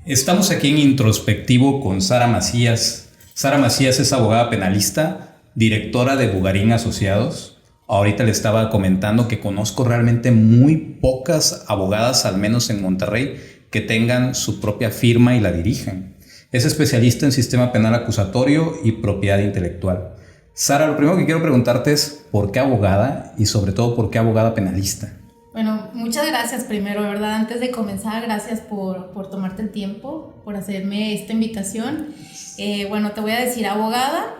Estamos aquí en Introspectivo con Sara Macías. Sara Macías es abogada penalista, directora de Bugarín Asociados. Ahorita le estaba comentando que conozco realmente muy pocas abogadas, al menos en Monterrey, que tengan su propia firma y la dirijan. Es especialista en sistema penal acusatorio y propiedad intelectual. Sara, lo primero que quiero preguntarte es ¿por qué abogada? Y sobre todo, ¿por qué abogada penalista? Bueno, muchas gracias primero, ¿verdad? Antes de comenzar, gracias por tomarte el tiempo, por hacerme esta invitación. Bueno, te voy a decir abogada.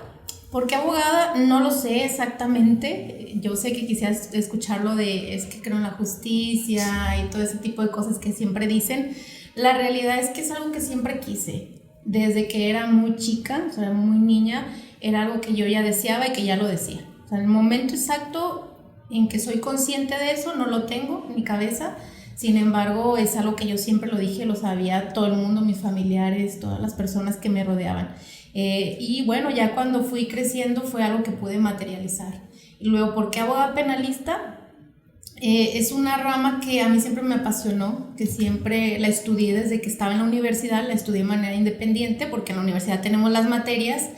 ¿Por qué abogada? No lo sé exactamente. Yo sé que quisieras escucharlo de es que creo en la justicia y todo ese tipo de cosas que siempre dicen. La realidad es que es algo que siempre quise. Desde que era muy chica, o sea, muy niña, era algo que yo ya deseaba y que ya lo decía. O sea, el momento exacto en que soy consciente de eso, no lo tengo en mi cabeza. Sin embargo, es algo que yo siempre lo dije, lo sabía todo el mundo, mis familiares, todas las personas que me rodeaban. Y bueno, ya cuando fui creciendo fue algo que pude materializar. Y luego, ¿por qué abogada penalista? Es una rama que a mí siempre me apasionó, que siempre la estudié desde que estaba en la universidad, la estudié de manera independiente, porque en la universidad tenemos las materias,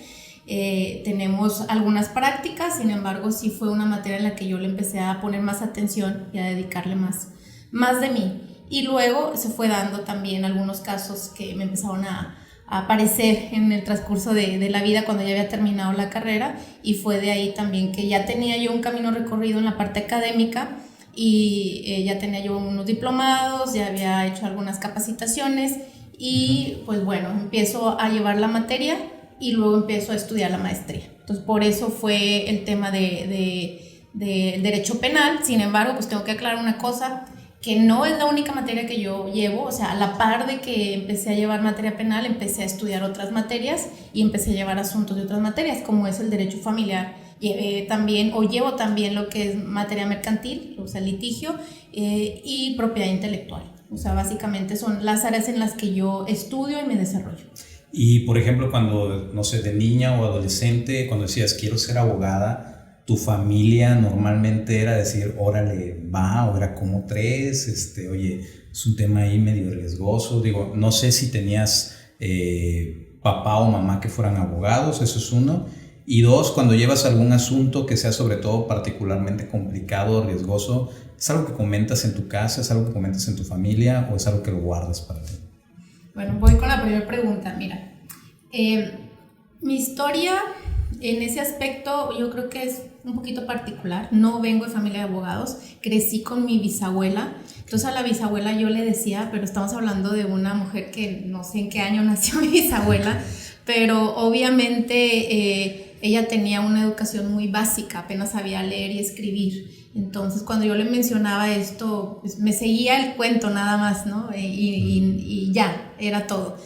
tenemos algunas prácticas, sin embargo sí fue una materia en la que yo le empecé a poner más atención y a dedicarle más de mí. Y luego se fue dando también algunos casos que me empezaron a aparecer en el transcurso de la vida cuando ya había terminado la carrera, y fue de ahí también que ya tenía yo un camino recorrido en la parte académica y ya tenía yo unos diplomados, ya había hecho algunas capacitaciones y pues bueno, empiezo a llevar la materia y luego empiezo a estudiar la maestría. Entonces por eso fue el tema de derecho penal. Sin embargo, pues tengo que aclarar una cosa, que no es la única materia que yo llevo. O sea, a la par de que empecé a llevar materia penal, empecé a estudiar otras materias y empecé a llevar asuntos de otras materias, como es el derecho familiar. Llevo también lo que es materia mercantil, o sea, litigio, y propiedad intelectual. O sea, básicamente son las áreas en las que yo estudio y me desarrollo. Y por ejemplo, cuando, no sé, de niña o adolescente, cuando decías quiero ser abogada, ¿tu familia normalmente era decir, órale, va, o era como tres, oye, es un tema ahí medio riesgoso? Digo, no sé si tenías papá o mamá que fueran abogados, eso es uno. Y dos, cuando llevas algún asunto que sea sobre todo particularmente complicado o riesgoso, ¿es algo que comentas en tu casa, es algo que comentas en tu familia o es algo que lo guardas para ti? Bueno, voy con la primera pregunta. Mira, mi historia en ese aspecto yo creo que es un poquito particular. No vengo de familia de abogados, crecí con mi bisabuela. Entonces a la bisabuela yo le decía, pero estamos hablando de una mujer que no sé en qué año nació mi bisabuela, pero obviamente ella tenía una educación muy básica, apenas sabía leer y escribir. Entonces cuando yo le mencionaba esto, pues me seguía el cuento nada más, ¿no? Y ya, era todo.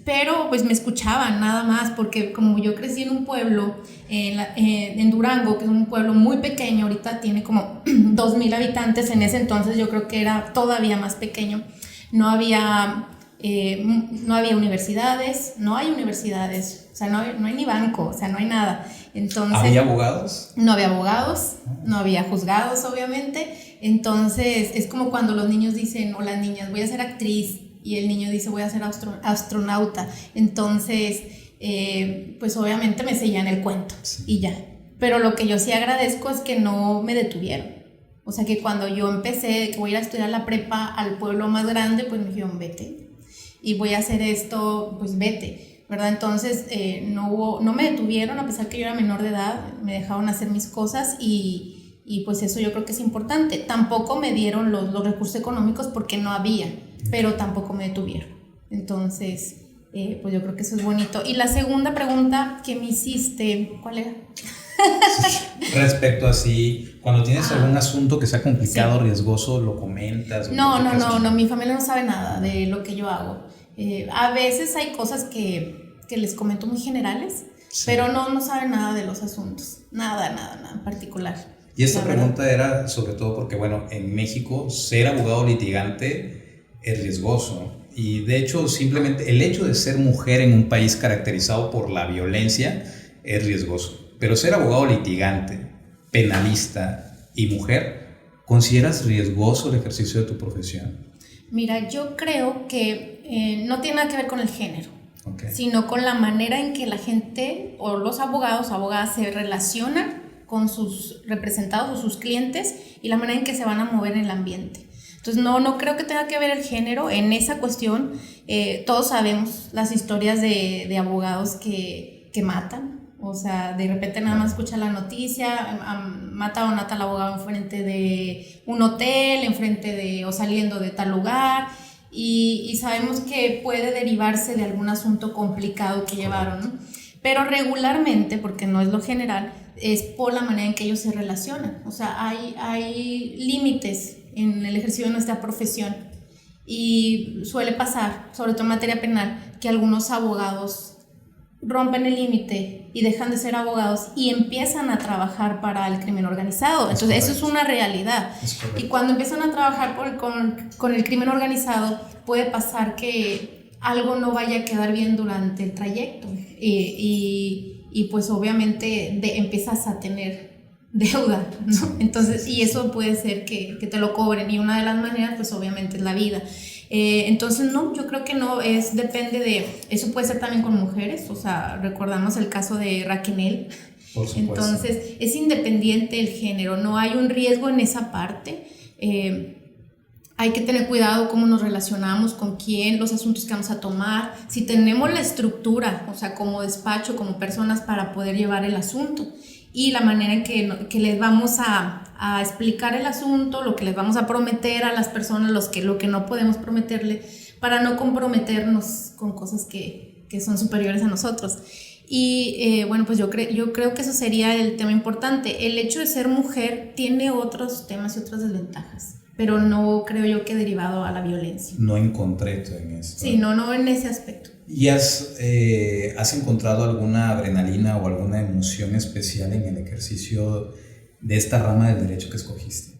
Pero pues me escuchaban nada más, porque como yo crecí en un pueblo, en Durango, que es un pueblo muy pequeño, ahorita tiene como 2,000 habitantes, en ese entonces yo creo que era todavía más pequeño, no había universidades, no hay universidades, o sea, no hay ni banco, o sea, no hay nada. Entonces, ¿había abogados? No había abogados, no había juzgados, obviamente. Entonces, es como cuando los niños dicen, o las niñas, voy a ser actriz, y el niño dice, voy a ser astronauta. Entonces, pues obviamente me seguían el cuento, sí. Y ya. Pero lo que yo sí agradezco es que no me detuvieron. O sea, que cuando yo empecé, que voy a ir a estudiar la prepa al pueblo más grande, pues me dijeron, vete. Y voy a hacer esto, pues vete, ¿verdad? Entonces no me detuvieron, a pesar que yo era menor de edad, me dejaron hacer mis cosas y pues eso yo creo que es importante. Tampoco me dieron los recursos económicos porque no había, pero tampoco me detuvieron. Entonces, pues yo creo que eso es bonito. Y la segunda pregunta que me hiciste, ¿cuál era? Respecto a si cuando tienes algún asunto que sea complicado, sí, riesgoso, ¿lo comentas? No, mi familia no sabe nada de lo que yo hago. A veces hay cosas que les comento muy generales, sí, pero no saben nada de los asuntos, nada en particular. Y esta pregunta era sobre todo porque, bueno, en México ser abogado litigante es riesgoso. Y de hecho, simplemente el hecho de ser mujer en un país caracterizado por la violencia es riesgoso. Pero ser abogado litigante, penalista y mujer, ¿consideras riesgoso el ejercicio de tu profesión? Mira, yo creo que no tiene nada que ver con el género, Okay. sino con la manera en que la gente o los abogados o abogadas se relacionan con sus representados o sus clientes y la manera en que se van a mover en el ambiente. Entonces no creo que tenga que ver el género en esa cuestión. Todos sabemos las historias de abogados que matan. O sea, de repente nada más escucha la noticia, mata o nata al abogado enfrente de un hotel, o saliendo de tal lugar, y sabemos que puede derivarse de algún asunto complicado que llevaron, ¿no? Pero regularmente, porque no es lo general, es por la manera en que ellos se relacionan. O sea, hay límites en el ejercicio de nuestra profesión y suele pasar, sobre todo en materia penal, que algunos abogados rompen el límite y dejan de ser abogados y empiezan a trabajar para el crimen organizado. Entonces eso es una realidad. Y cuando empiezan a trabajar con el crimen organizado, puede pasar que algo no vaya a quedar bien durante el trayecto y pues obviamente empiezas a tener deuda, ¿no? Entonces, y eso puede ser que te lo cobren, y una de las maneras pues obviamente es la vida. Entonces no, yo creo que no, depende de, eso puede ser también con mujeres, o sea, recordamos el caso de Raquel. Por supuesto. Entonces es independiente el género, no hay un riesgo en esa parte. Hay que tener cuidado cómo nos relacionamos, con quién, los asuntos que vamos a tomar, si tenemos la estructura, o sea, como despacho, como personas para poder llevar el asunto, y la manera en que les vamos a explicar el asunto, lo que les vamos a prometer a las personas, lo que no podemos prometerle, para no comprometernos con cosas que son superiores a nosotros. Y bueno, pues yo creo que eso sería el tema importante. El hecho de ser mujer tiene otros temas y otras desventajas, pero no creo yo que derivado a la violencia. No encontré tú en eso. Sí, no en ese aspecto. ¿Y has encontrado alguna adrenalina o alguna emoción especial en el ejercicio de esta rama del derecho que escogiste?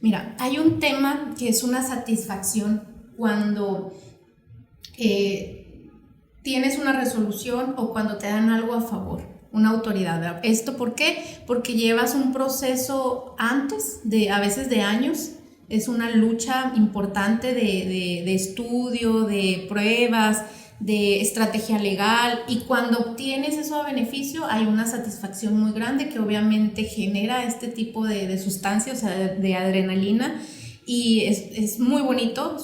Mira, hay un tema que es una satisfacción cuando tienes una resolución o cuando te dan algo a favor, una autoridad, ¿verdad? ¿Esto por qué? Porque llevas un proceso antes, a veces de años. Es una lucha importante de estudio, de pruebas, de estrategia legal, y cuando obtienes eso a beneficio hay una satisfacción muy grande que obviamente genera este tipo de sustancia, o sea, de adrenalina, y es muy bonito,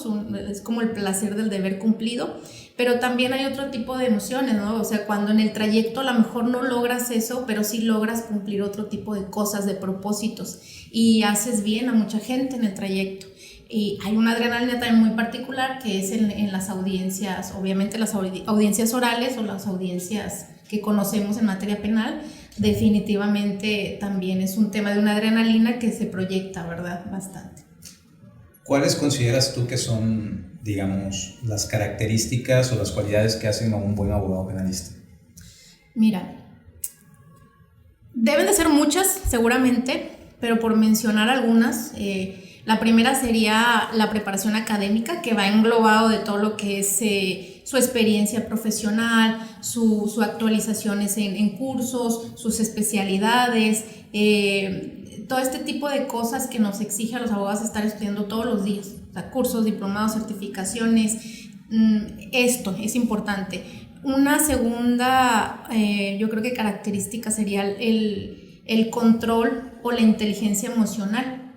es como el placer del deber cumplido. Pero también hay otro tipo de emociones, ¿no? O sea, cuando en el trayecto a lo mejor no logras eso, pero sí logras cumplir otro tipo de cosas, de propósitos, y haces bien a mucha gente en el trayecto. Y hay una adrenalina también muy particular que es en las audiencias, obviamente las audiencias orales o las audiencias que conocemos en materia penal. Definitivamente también es un tema de una adrenalina que se proyecta, ¿verdad? Bastante. ¿Cuáles consideras tú que son, digamos, las características o las cualidades que hacen a un buen abogado penalista? Mira, deben de ser muchas seguramente, pero por mencionar algunas, la primera sería la preparación académica, que va englobado de todo lo que es su experiencia profesional, su actualizaciones en cursos, sus especialidades, todo este tipo de cosas que nos exige a los abogados estar estudiando todos los días, o sea, cursos, diplomados, certificaciones. Esto es importante. Una segunda, yo creo que característica sería el control o la inteligencia emocional.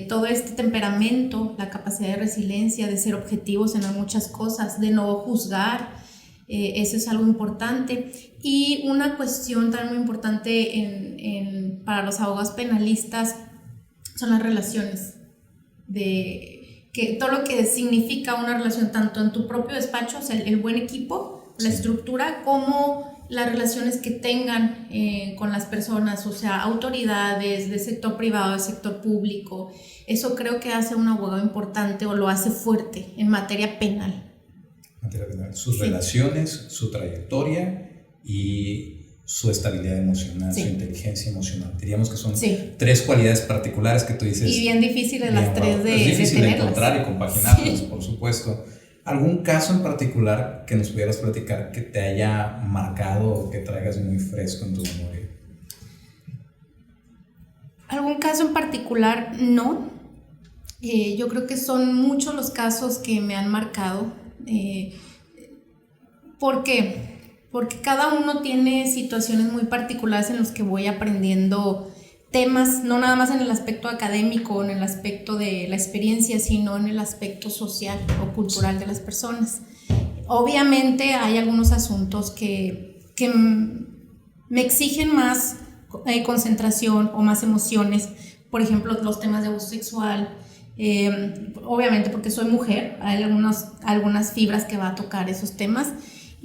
Todo este temperamento, la capacidad de resiliencia, de ser objetivos en muchas cosas, de no juzgar, eso es algo importante. Y una cuestión también muy importante para los abogados penalistas son las relaciones, que todo lo que significa una relación tanto en tu propio despacho, o sea, el buen equipo, la estructura, como las relaciones que tengan con las personas, o sea, autoridades del sector privado, del sector público. Eso creo que hace un abogado importante o lo hace fuerte en materia penal. Sus relaciones, su trayectoria y su estabilidad emocional, su inteligencia emocional. Diríamos que son tres cualidades particulares que tú dices. Y bien difíciles las tres de es difícil de encontrar y compaginarlas, por supuesto. ¿Algún caso en particular que nos pudieras platicar que te haya marcado o que traigas muy fresco en tu memoria? ¿Algún caso en particular? No. Yo creo que son muchos los casos que me han marcado. ¿Por qué? Porque cada uno tiene situaciones muy particulares en los que voy aprendiendo temas, no nada más en el aspecto académico o en el aspecto de la experiencia, sino en el aspecto social o cultural de las personas. Obviamente hay algunos asuntos que me exigen más concentración o más emociones, por ejemplo, los temas de abuso sexual. Obviamente porque soy mujer, hay algunas fibras que va a tocar esos temas,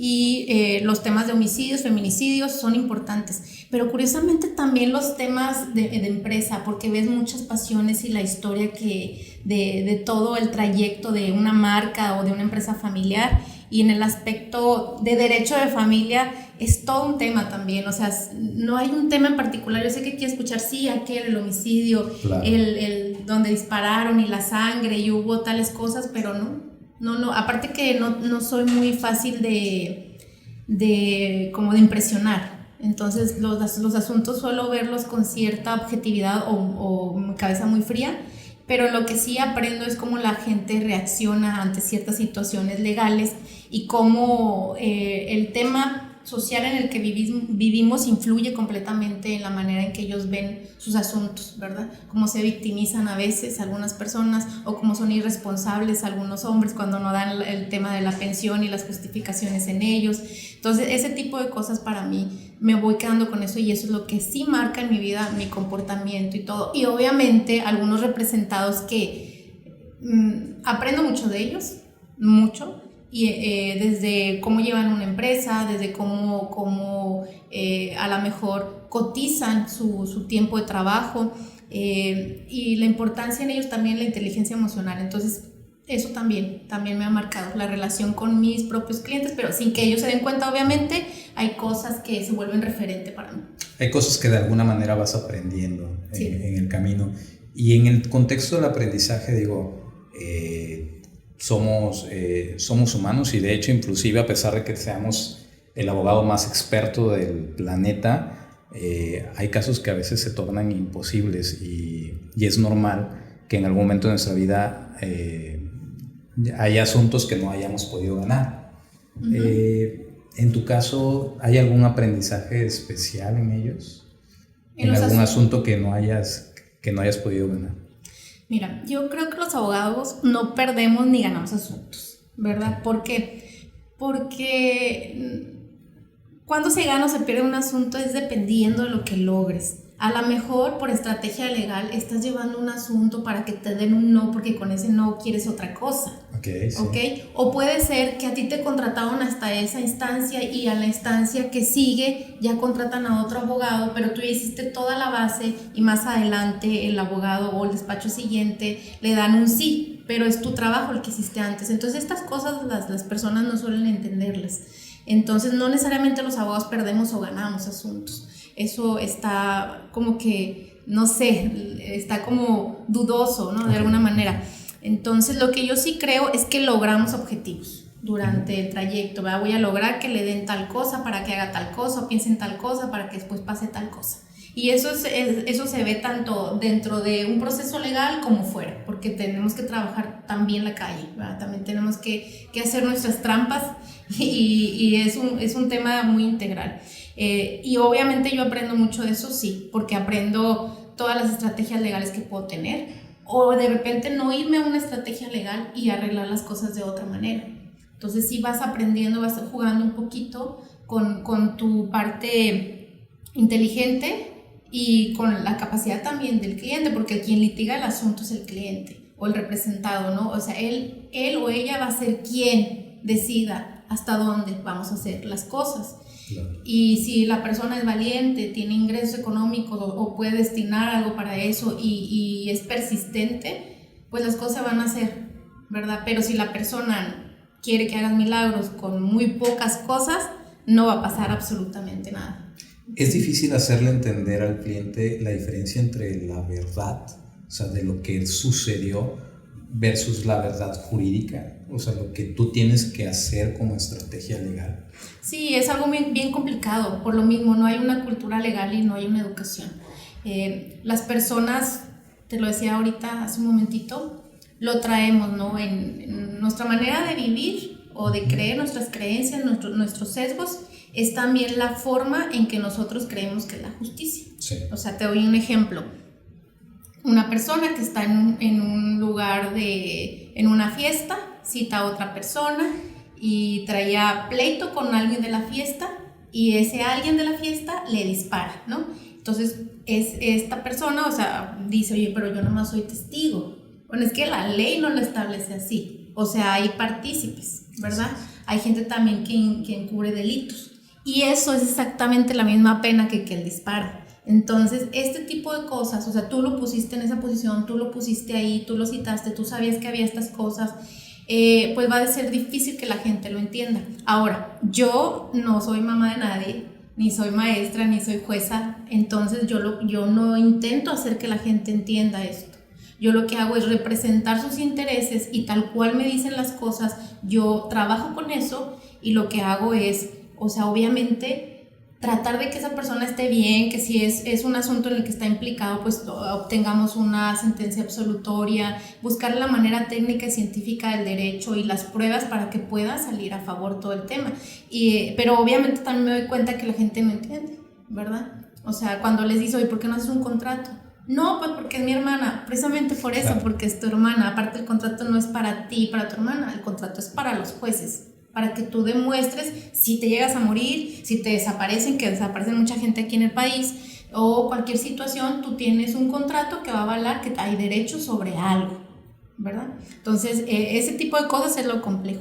y los temas de homicidios, feminicidios son importantes, pero curiosamente también los temas de empresa, porque ves muchas pasiones y la historia de todo el trayecto de una marca o de una empresa familiar, y en el aspecto de derecho de familia es todo un tema también, o sea, no hay un tema en particular. Yo sé que quiero escuchar, sí, el homicidio, claro, el donde dispararon y la sangre y hubo tales cosas, pero no, aparte que no soy muy fácil como de impresionar. Entonces los asuntos suelo verlos con cierta objetividad o mi cabeza muy fría, pero lo que sí aprendo es cómo la gente reacciona ante ciertas situaciones legales y cómo el tema social en el que vivimos influye completamente en la manera en que ellos ven sus asuntos, ¿verdad? Cómo se victimizan a veces algunas personas, o cómo son irresponsables algunos hombres cuando no dan el tema de la pensión y las justificaciones en ellos. Entonces ese tipo de cosas para mí me voy quedando con eso, y eso es lo que sí marca en mi vida, mi comportamiento y todo. Y obviamente algunos representados que aprendo mucho de ellos, mucho. Y desde cómo llevan una empresa, desde cómo a lo mejor cotizan su tiempo de trabajo, y la importancia en ellos también, la inteligencia emocional. Entonces eso también me ha marcado la relación con mis propios clientes, pero sin que ellos se den cuenta. Obviamente hay cosas que se vuelven referente para mí. Hay cosas que de alguna manera vas aprendiendo, sí, en el camino. Y en el contexto del aprendizaje, digo, somos humanos, y de hecho, inclusive a pesar de que seamos el abogado más experto del planeta, hay casos que a veces se tornan imposibles, y es normal que en algún momento de nuestra vida hay asuntos que no hayamos podido ganar. Uh-huh. En tu caso, ¿hay algún aprendizaje especial en ellos? ¿En algún asunto que no hayas podido ganar? Mira, yo creo que los abogados no perdemos ni ganamos asuntos, ¿verdad? ¿Por qué? Porque cuando se gana o se pierde un asunto es dependiendo de lo que logres. A lo mejor por estrategia legal estás llevando un asunto para que te den un no, porque con ese no quieres otra cosa. Okay, sí. ¿Okay? O puede ser que a ti te contrataron hasta esa instancia, y a la instancia que sigue ya contratan a otro abogado, pero tú ya hiciste toda la base y más adelante el abogado o el despacho siguiente le dan un sí, pero es tu trabajo el que hiciste antes. Entonces estas cosas las personas no suelen entenderlas. Entonces no necesariamente los abogados perdemos o ganamos asuntos. Eso está como que, no sé, está como dudoso, ¿no? De alguna manera. Entonces lo que yo sí creo es que logramos objetivos durante el trayecto, ¿verdad? Voy a lograr que le den tal cosa para que haga tal cosa, o piense en tal cosa para que después pase tal cosa. Y eso se ve tanto dentro de un proceso legal como fuera, porque tenemos que trabajar también la calle, ¿verdad? También tenemos que hacer nuestras trampas, y es un tema muy integral. Y obviamente yo aprendo mucho de eso, sí, porque aprendo todas las estrategias legales que puedo tener, o de repente no irme a una estrategia legal y arreglar las cosas de otra manera. Entonces sí vas aprendiendo, vas jugando un poquito con tu parte inteligente y con la capacidad también del cliente, porque quien litiga el asunto es el cliente o el representado, ¿no? O sea, él o ella va a ser quien decida hasta dónde vamos a hacer las cosas. Claro. Y si la persona es valiente, tiene ingresos económicos o puede destinar algo para eso y es persistente, pues las cosas van a hacer, ¿verdad? Pero si la persona quiere que hagas milagros con muy pocas cosas, no va a pasar absolutamente nada. Es difícil hacerle entender al cliente la diferencia entre la verdad, o sea, de lo que sucedió, versus la verdad jurídica, o sea, lo que tú tienes que hacer como estrategia legal. Sí, es algo bien complicado, por lo mismo no hay una cultura legal y no hay una educación. Las personas, te lo decía ahorita hace un momentito, lo traemos, ¿no? En nuestra manera de vivir o de creer, nuestras creencias, nuestros sesgos, es también la forma en que nosotros creemos que es la justicia. Sí. O sea, te doy un ejemplo. Una persona que está en un lugar en una fiesta, cita a otra persona y traía pleito con alguien de la fiesta y ese alguien de la fiesta le dispara, ¿no? Entonces, esta persona, o sea, dice, oye, pero yo nomás soy testigo. Bueno, es que la ley no lo establece así. O sea, hay partícipes, ¿verdad? Hay gente también que encubre delitos. Y eso es exactamente la misma pena que el disparo. Entonces, este tipo de cosas, o sea, tú lo pusiste en esa posición, tú lo pusiste ahí, tú lo citaste, tú sabías que había estas cosas, pues va a ser difícil que la gente lo entienda. Ahora, yo no soy mamá de nadie, ni soy maestra, ni soy jueza, entonces yo no intento hacer que la gente entienda esto. Yo lo que hago es representar sus intereses y tal cual me dicen las cosas, yo trabajo con eso y lo que hago es, o sea, obviamente tratar de que esa persona esté bien, que si es un asunto en el que está implicado, pues obtengamos una sentencia absolutoria, buscar la manera técnica y científica del derecho y las pruebas para que pueda salir a favor todo el tema. Pero obviamente también me doy cuenta que la gente no entiende, ¿verdad? O sea, cuando les dices, oye, ¿por qué no haces un contrato? No, pues porque es mi hermana, precisamente por eso, claro. Porque es tu hermana. Aparte, el contrato no es para ti y para tu hermana, el contrato es para los jueces, para que tú demuestres si te llegas a morir, si te desaparecen, que desaparecen mucha gente aquí en el país, o cualquier situación, tú tienes un contrato que va a avalar que hay derechos sobre algo, ¿verdad? Entonces, ese tipo de cosas es lo complejo.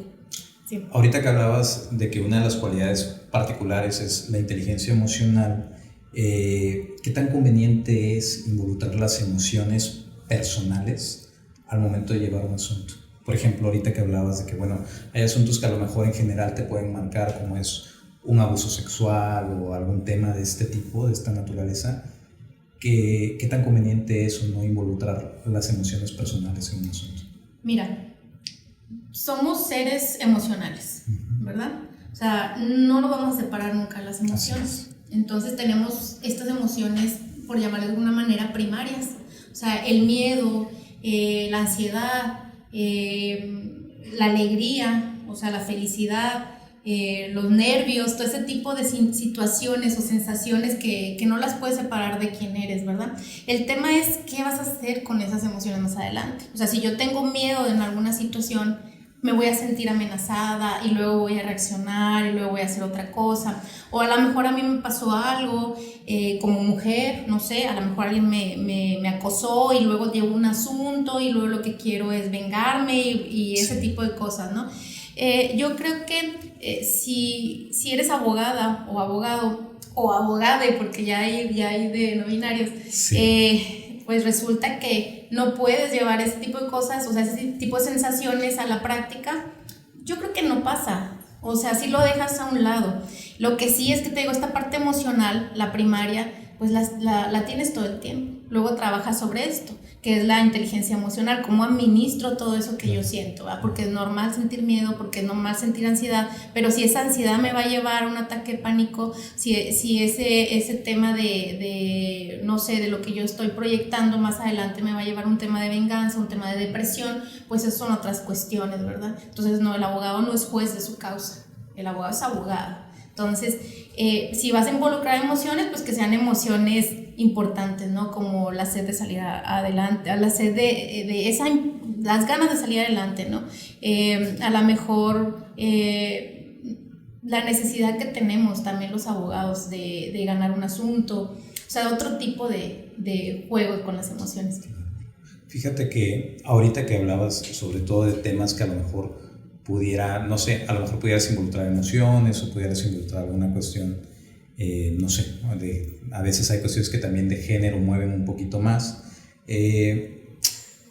Sí. Ahorita que hablabas de que una de las cualidades particulares es la inteligencia emocional, ¿qué tan conveniente es involucrar las emociones personales al momento de llevar un asunto? Por ejemplo, ahorita que hablabas de que, bueno, hay asuntos que a lo mejor en general te pueden marcar, como es un abuso sexual o algún tema de este tipo, de esta naturaleza. ¿Qué tan conveniente es o no involucrar las emociones personales en un asunto? Mira, somos seres emocionales, ¿verdad? O sea, no nos vamos a separar nunca las emociones. Entonces tenemos estas emociones, por llamarlas de alguna manera, primarias. O sea, el miedo, la ansiedad, la alegría, o sea, la felicidad, los nervios, todo ese tipo de situaciones o sensaciones que no las puedes separar de quién eres, ¿verdad? El tema es qué vas a hacer con esas emociones más adelante. O sea, si yo tengo miedo en alguna situación, me voy a sentir amenazada y luego voy a reaccionar y luego voy a hacer otra cosa, o a lo mejor a mí me pasó algo como mujer, no sé, a lo mejor alguien me acosó y luego llevo un asunto y luego lo que quiero es vengarme y ese tipo de cosas, ¿no? Yo creo que si eres abogada o abogado o abogada, porque ya hay de no binarios, pues resulta que no puedes llevar ese tipo de cosas, o sea, ese tipo de sensaciones a la práctica. Yo creo que no pasa, o sea, si lo dejas a un lado. Lo que sí es que te digo, esta parte emocional, la primaria, pues la tienes todo el tiempo. Luego trabajas sobre esto, que es la inteligencia emocional, cómo administro todo eso que yo siento, ¿verdad? Porque es normal sentir miedo, porque es normal sentir ansiedad, pero si esa ansiedad me va a llevar a un ataque de pánico, si ese tema de no sé, de lo que yo estoy proyectando más adelante me va a llevar a un tema de venganza, un tema de depresión, pues eso son otras cuestiones, ¿verdad? Entonces no, el abogado no es juez de su causa, el abogado es abogado. Entonces, si vas a involucrar emociones, pues que sean emociones importantes, ¿no? Como la sed de salir adelante, la sed las ganas de salir adelante, ¿no? A lo mejor la necesidad que tenemos también los abogados de ganar un asunto, o sea, otro tipo de juego con las emociones. Fíjate que ahorita que hablabas sobre todo de temas que a lo mejor pudiera, no sé, a lo mejor pudieras involucrar emociones o pudieras involucrar alguna cuestión, no sé, a veces hay cuestiones que también de género mueven un poquito más.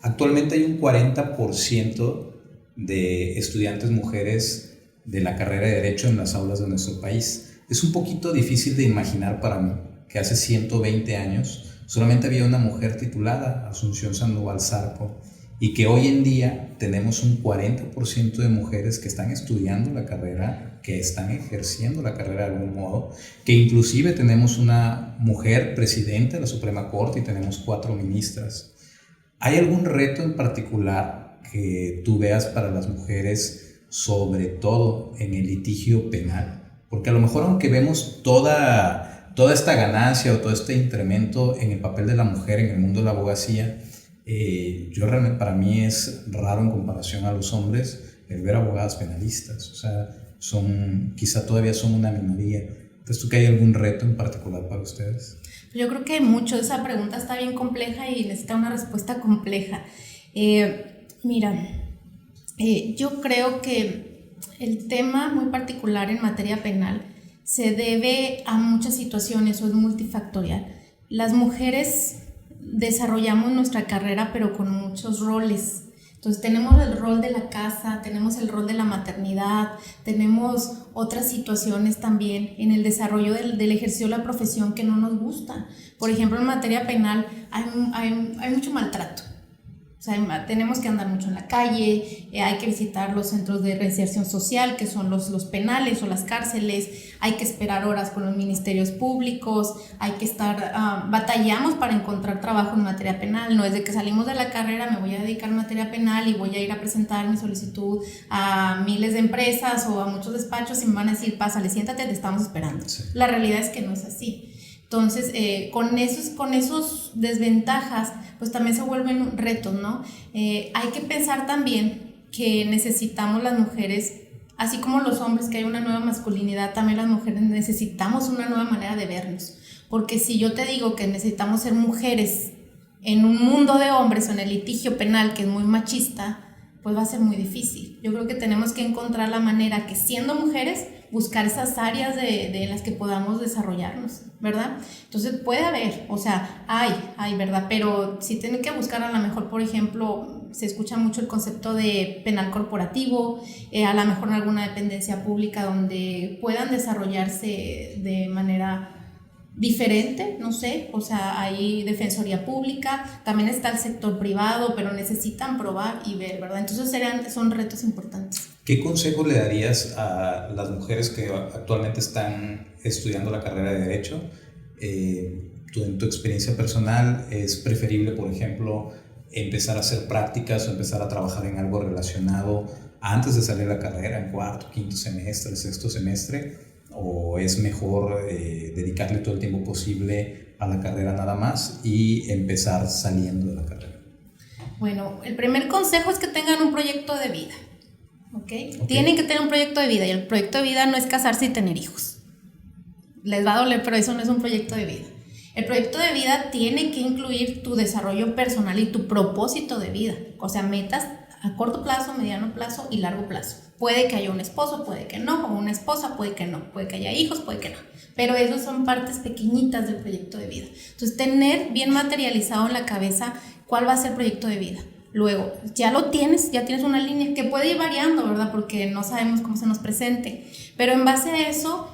Actualmente hay un 40% de estudiantes mujeres de la carrera de Derecho en las aulas de nuestro país. Es un poquito difícil de imaginar para mí que hace 120 años solamente había una mujer titulada, Asunción Sandoval Zarco, y que hoy en día tenemos un 40% de mujeres que están estudiando la carrera, que están ejerciendo la carrera de algún modo, que inclusive tenemos una mujer presidenta de la Suprema Corte y tenemos 4 ministras. ¿Hay algún reto en particular que tú veas para las mujeres, sobre todo en el litigio penal? Porque a lo mejor aunque vemos toda esta ganancia o todo este incremento en el papel de la mujer en el mundo de la abogacía, yo realmente, para mí es raro en comparación a los hombres el ver abogadas penalistas. O sea, quizá todavía son una minoría. ¿Entonces tú que hay algún reto en particular para ustedes? Yo creo que hay mucho. Esa pregunta está bien compleja y necesita una respuesta compleja. Mira, yo creo que el tema muy particular en materia penal se debe a muchas situaciones o es multifactorial. Las mujeres desarrollamos nuestra carrera pero con muchos roles. Entonces tenemos el rol de la casa, tenemos el rol de la maternidad, tenemos otras situaciones también en el desarrollo del ejercicio de la profesión que no nos gusta. Por ejemplo, en materia penal hay mucho maltrato. O sea, tenemos que andar mucho en la calle, hay que visitar los centros de reinserción social, que son los penales o las cárceles, hay que esperar horas con los ministerios públicos, hay que batallamos para encontrar trabajo en materia penal. No es de que salimos de la carrera, me voy a dedicar a materia penal y voy a ir a presentar mi solicitud a miles de empresas o a muchos despachos y me van a decir, pásale, siéntate, te estamos esperando. Sí. La realidad es que no es así. Entonces, con esos desventajas, pues también se vuelven retos, ¿no? Hay que pensar también que necesitamos las mujeres, así como los hombres, que hay una nueva masculinidad, también las mujeres necesitamos una nueva manera de vernos. Porque si yo te digo que necesitamos ser mujeres en un mundo de hombres o en el litigio penal que es muy machista, pues va a ser muy difícil. Yo creo que tenemos que encontrar la manera que, siendo mujeres, buscar esas áreas de las que podamos desarrollarnos, ¿verdad? Entonces puede haber, o sea, hay, ¿verdad? Pero sí tienen que buscar a lo mejor, por ejemplo, se escucha mucho el concepto de penal corporativo, a lo mejor en alguna dependencia pública donde puedan desarrollarse de manera diferente, no sé, o sea, hay defensoría pública, también está el sector privado, pero necesitan probar y ver, ¿verdad? Entonces son retos importantes. ¿Qué consejo le darías a las mujeres que actualmente están estudiando la carrera de Derecho? En tu experiencia personal, ¿es preferible, por ejemplo, empezar a hacer prácticas o empezar a trabajar en algo relacionado antes de salir a la carrera, en cuarto, quinto semestre, sexto semestre? ¿O es mejor dedicarle todo el tiempo posible a la carrera nada más y empezar saliendo de la carrera? Bueno, el primer consejo es que tengan un proyecto de vida, ¿ok? Tienen que tener un proyecto de vida, y el proyecto de vida no es casarse y tener hijos. Les va a doler, pero eso no es un proyecto de vida. El proyecto de vida tiene que incluir tu desarrollo personal y tu propósito de vida, o sea, metas a corto plazo, mediano plazo y largo plazo. Puede que haya un esposo, puede que no, o una esposa, puede que no, puede que haya hijos, puede que no, pero esos son partes pequeñitas del proyecto de vida. Entonces, tener bien materializado en la cabeza cuál va a ser el proyecto de vida. Luego, ya tienes una línea que puede ir variando, ¿verdad? Porque no sabemos cómo se nos presente, pero en base a eso,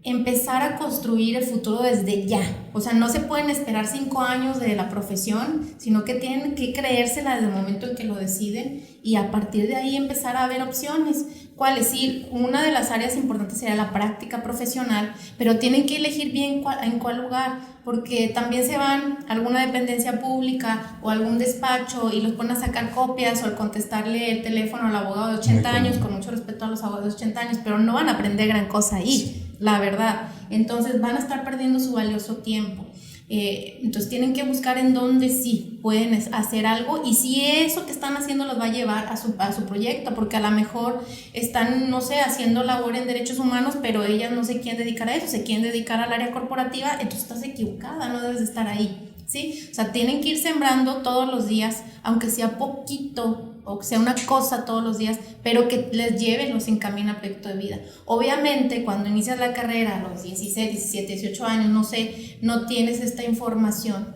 empezar a construir el futuro desde ya. O sea, no se pueden esperar 5 años de la profesión, sino que tienen que creérsela desde el momento en que lo deciden y a partir de ahí empezar a ver opciones. ¿Cuáles? Sí, una de las áreas importantes sería la práctica profesional, pero tienen que elegir bien en cuál lugar, porque también se van a alguna dependencia pública o algún despacho y los ponen a sacar copias o al contestarle el teléfono al abogado de 80 años, con mucho respeto a los abogados de 80 años, pero no van a aprender gran cosa ahí. Sí. La verdad, entonces van a estar perdiendo su valioso tiempo. Entonces tienen que buscar en dónde sí pueden hacer algo y si eso que están haciendo los va a llevar a su proyecto, porque a lo mejor están, no sé, haciendo labor en derechos humanos, pero ellas no se quieren dedicar a eso, se quieren dedicar al área corporativa, entonces estás equivocada, no debes de estar ahí, ¿sí? O sea, tienen que ir sembrando todos los días, aunque sea poquito, o que sea una cosa todos los días, pero que les lleve, los encamine al proyecto de vida. Obviamente, cuando inicias la carrera a los 16, 17, 18 años, no sé, no tienes esta información,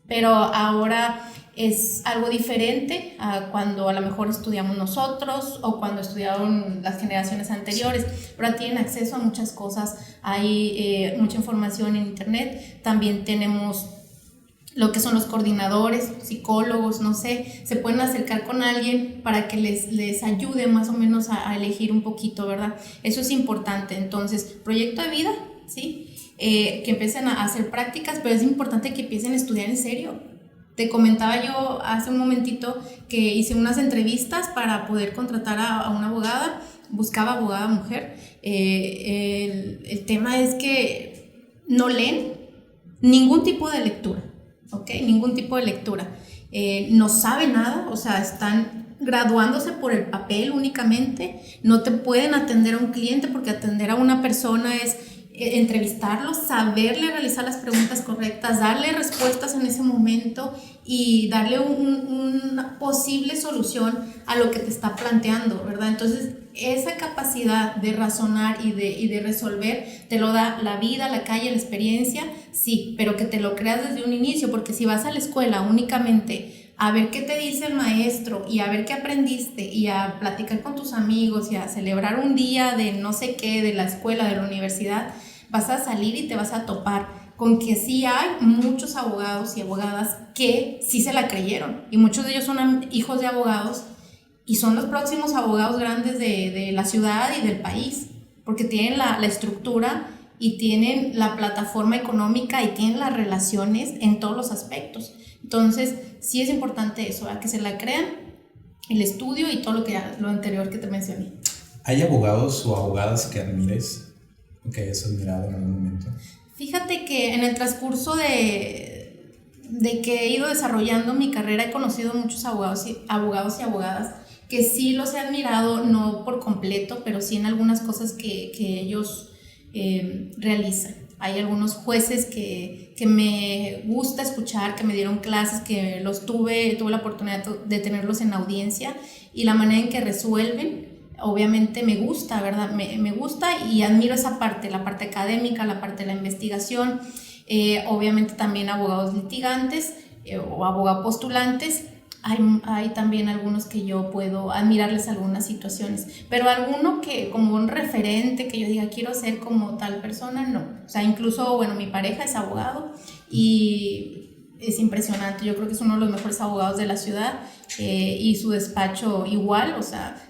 pero ahora es algo diferente a cuando a lo mejor estudiamos nosotros o cuando estudiaron las generaciones anteriores. Ahora tienen acceso a muchas cosas, hay mucha información en internet, también tenemos lo que son los coordinadores, psicólogos, no sé, se pueden acercar con alguien para que les ayude más o menos a elegir un poquito, ¿verdad? Eso es importante. Entonces, proyecto de vida, ¿sí? Que empiecen a hacer prácticas, pero es importante que empiecen a estudiar en serio. Te comentaba yo hace un momentito que hice unas entrevistas para poder contratar a una abogada, buscaba abogada mujer. El tema es que no leen ningún tipo de lectura, ¿ok? Ningún tipo de lectura. No saben nada, o sea, están graduándose por el papel únicamente, no te pueden atender a un cliente porque atender a una persona es entrevistarlo, saberle realizar las preguntas correctas, darle respuestas en ese momento y darle una posible solución a lo que te está planteando, ¿verdad? Entonces, esa capacidad de razonar y de resolver te lo da la vida, la calle, la experiencia, sí, pero que te lo creas desde un inicio, porque si vas a la escuela únicamente a ver qué te dice el maestro y a ver qué aprendiste y a platicar con tus amigos y a celebrar un día de no sé qué, de la escuela, de la universidad, vas a salir y te vas a topar con que sí hay muchos abogados y abogadas que sí se la creyeron y muchos de ellos son hijos de abogados y son los próximos abogados grandes de la ciudad y del país, porque tienen la estructura y tienen la plataforma económica y tienen las relaciones en todos los aspectos. Entonces, sí es importante eso, que se la crean, el estudio y todo lo anterior que te mencioné. ¿Hay abogados o abogadas que admires o que hayas admirado en algún momento? Fíjate que en el transcurso de que he ido desarrollando mi carrera he conocido muchos abogados y abogadas que sí los he admirado, no por completo, pero sí en algunas cosas que ellos realizan. Hay algunos jueces que me gusta escuchar, que me dieron clases, que tuve la oportunidad de tenerlos en audiencia y la manera en que resuelven, obviamente me gusta, ¿verdad? Me gusta y admiro esa parte, la parte académica, la parte de la investigación, obviamente también abogados litigantes o abogados postulantes. Hay también algunos que yo puedo admirarles algunas situaciones, pero alguno que como un referente que yo diga quiero ser como tal persona, no. O sea, incluso, bueno, mi pareja es abogado y es impresionante. Yo creo que es uno de los mejores abogados de la ciudad y su despacho igual, o sea,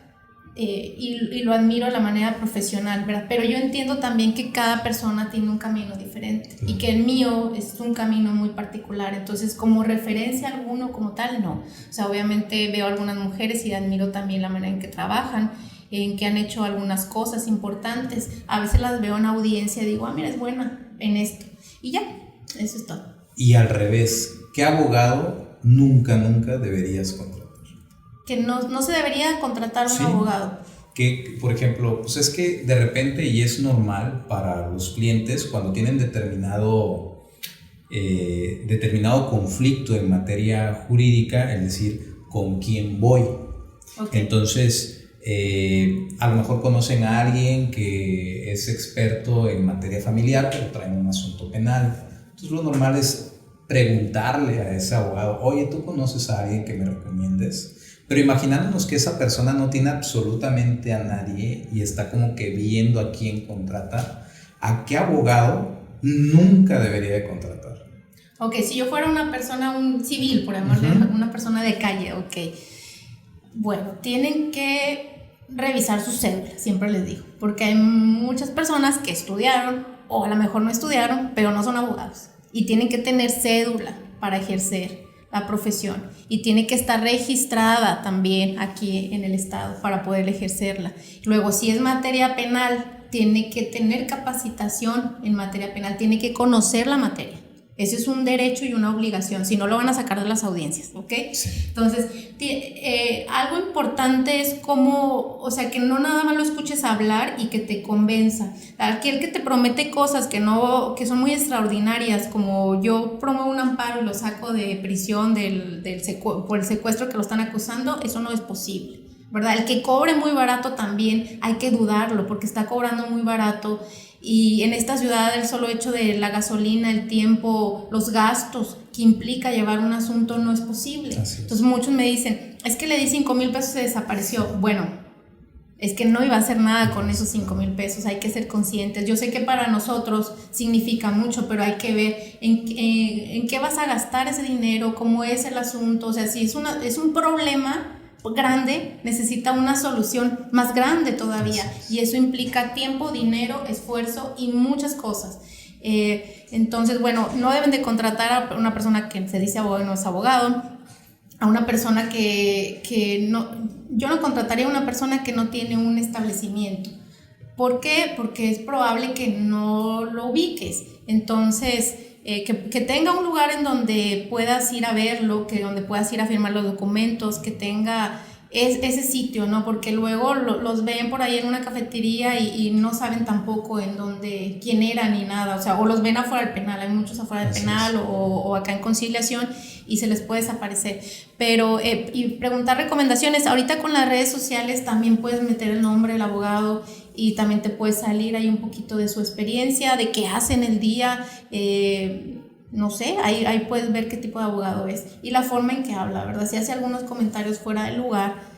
y lo admiro de la manera profesional, ¿verdad? Pero yo entiendo también que cada persona tiene un camino diferente y que el mío es un camino muy particular, entonces como referencia alguno como tal, no. O sea, obviamente veo algunas mujeres y admiro también la manera en que trabajan, en que han hecho algunas cosas importantes, a veces las veo en audiencia y digo, mira, es buena en esto, y ya, eso es todo. Y al revés, ¿qué abogado nunca deberías contratar? Que no se debería contratar un abogado. Que, por ejemplo, pues es que de repente, y es normal para los clientes, cuando tienen determinado conflicto en materia jurídica, es decir, ¿con quién voy? Okay. Entonces, a lo mejor conocen a alguien que es experto en materia familiar, pero traen un asunto penal. Entonces, lo normal es preguntarle a ese abogado, oye, ¿tú conoces a alguien que me recomiendes? Pero imaginándonos que esa persona no tiene absolutamente a nadie y está como que viendo a quién contrata, ¿a qué abogado nunca debería de contratar? Ok, si yo fuera una persona, un civil, por ejemplo, una persona de calle, ok. Bueno, tienen que revisar sus cédulas, siempre les digo, porque hay muchas personas que estudiaron o a lo mejor no estudiaron, pero no son abogados y tienen que tener cédula para ejercer la profesión y tiene que estar registrada también aquí en el estado para poder ejercerla. Luego, si es materia penal, tiene que tener capacitación en materia penal, tiene que conocer la materia. Ese es un derecho y una obligación, si no lo van a sacar de las audiencias, ¿ok? Sí. Entonces, algo importante es como, o sea, que no nada más lo escuches hablar y que te convenza. Aquel que te promete cosas que son muy extraordinarias, como yo promuevo un amparo y lo saco de prisión por el secuestro que lo están acusando, eso no es posible, ¿verdad? El que cobre muy barato también hay que dudarlo, porque está cobrando muy barato. Y en esta ciudad el solo hecho de la gasolina, el tiempo, los gastos que implica llevar un asunto no es posible. Entonces muchos me dicen, es que le di 5,000 pesos y se desapareció. Bueno, es que no iba a hacer nada con esos 5,000 pesos, hay que ser conscientes. Yo sé que para nosotros significa mucho, pero hay que ver en qué vas a gastar ese dinero, cómo es el asunto. O sea, si es un problema grande, necesita una solución más grande todavía y eso implica tiempo, dinero, esfuerzo y muchas cosas. Entonces, bueno, no deben de contratar a una persona que se dice abogado y no es abogado, a una persona que no, yo no contrataría a una persona que no tiene un establecimiento. ¿Por qué? Porque es probable que no lo ubiques. Entonces, que tenga un lugar en donde puedas ir a verlo, que donde puedas ir a firmar los documentos, que tenga ese sitio, ¿no? Porque luego los ven por ahí en una cafetería y no saben tampoco en dónde, quién era ni nada, o sea, o los ven afuera del penal, hay muchos afuera del penal o acá en conciliación y se les puede desaparecer. Pero, y preguntar recomendaciones, ahorita con las redes sociales también puedes meter el nombre del abogado y también te puede salir ahí un poquito de su experiencia, de qué hace en el día, no sé, ahí puedes ver qué tipo de abogado es y la forma en que habla, ¿verdad? Si hace algunos comentarios fuera del lugar,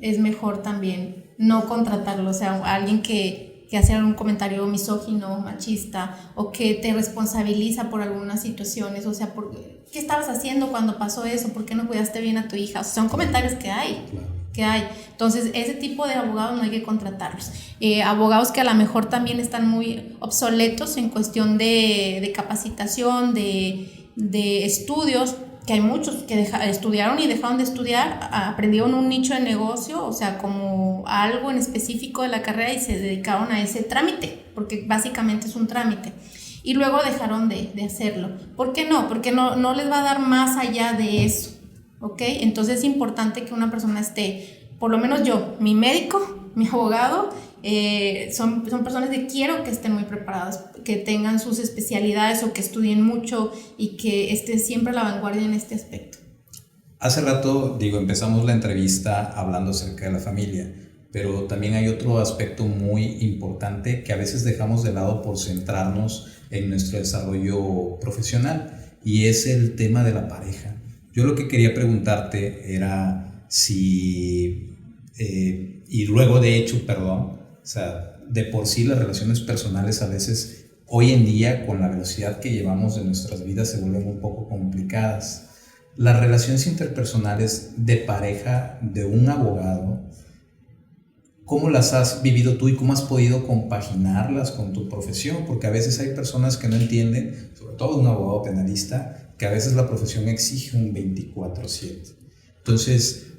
es mejor también no contratarlo, o sea, alguien que hace algún comentario misógino, machista, o que te responsabiliza por algunas situaciones, o sea, ¿qué estabas haciendo cuando pasó eso? ¿Por qué no cuidaste bien a tu hija? O sea, son comentarios que hay. Entonces, ese tipo de abogados no hay que contratarlos. Abogados que a lo mejor también están muy obsoletos en cuestión de capacitación, de estudios, que hay muchos que estudiaron y dejaron de estudiar, aprendieron un nicho de negocio, o sea, como algo en específico de la carrera y se dedicaron a ese trámite, porque básicamente es un trámite. Y luego dejaron de hacerlo. ¿Por qué no? Porque no les va a dar más allá de eso. ¿Ok? Entonces es importante que una persona esté, por lo menos yo, mi médico, mi abogado, son personas que quiero que estén muy preparadas, que tengan sus especialidades o que estudien mucho y que estén siempre a la vanguardia en este aspecto. Hace rato, empezamos la entrevista hablando acerca de la familia, pero también hay otro aspecto muy importante que a veces dejamos de lado por centrarnos en nuestro desarrollo profesional, y es el tema de la pareja. Yo lo que quería preguntarte era si, y luego de hecho, o sea, de por sí las relaciones personales a veces, hoy en día, con la velocidad que llevamos en nuestras vidas, se vuelven un poco complicadas. Las relaciones interpersonales de pareja de un abogado, ¿cómo las has vivido tú y cómo has podido compaginarlas con tu profesión? Porque a veces hay personas que no entienden, sobre todo un abogado penalista, que a veces la profesión exige un 24/7. Entonces,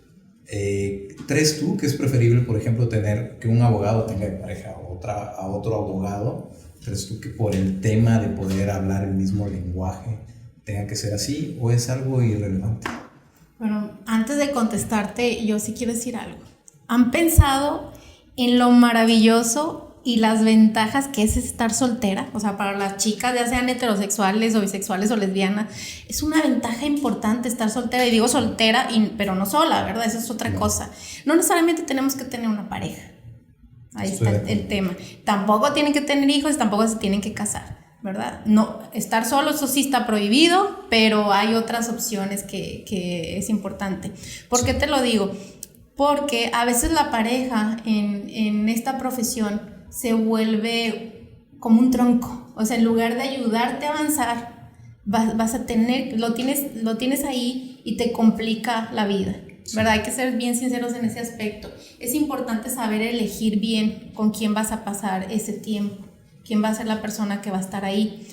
¿crees tú que es preferible, por ejemplo, que un abogado tenga de pareja a otro abogado? ¿Crees tú que por el tema de poder hablar el mismo lenguaje tenga que ser así, o es algo irrelevante? Bueno, antes de contestarte, yo sí quiero decir algo. ¿Han pensado en lo maravilloso y las ventajas que es estar soltera? O sea, para las chicas, ya sean heterosexuales o bisexuales o lesbianas, es una ventaja importante estar soltera. Y digo soltera, pero no sola, ¿verdad? Eso es otra cosa. No necesariamente tenemos que tener una pareja. Ahí está el tema. Tampoco tienen que tener hijos y tampoco se tienen que casar, ¿verdad? No, estar solo, eso sí está prohibido, pero hay otras opciones que es importante. ¿Por qué te lo digo? Porque a veces la pareja en esta profesión se vuelve como un tronco, o sea, en lugar de ayudarte a avanzar, vas a tener, lo tienes ahí y te complica la vida, ¿verdad? Hay que ser bien sinceros en ese aspecto. Es importante saber elegir bien con quién vas a pasar ese tiempo, quién va a ser la persona que va a estar ahí.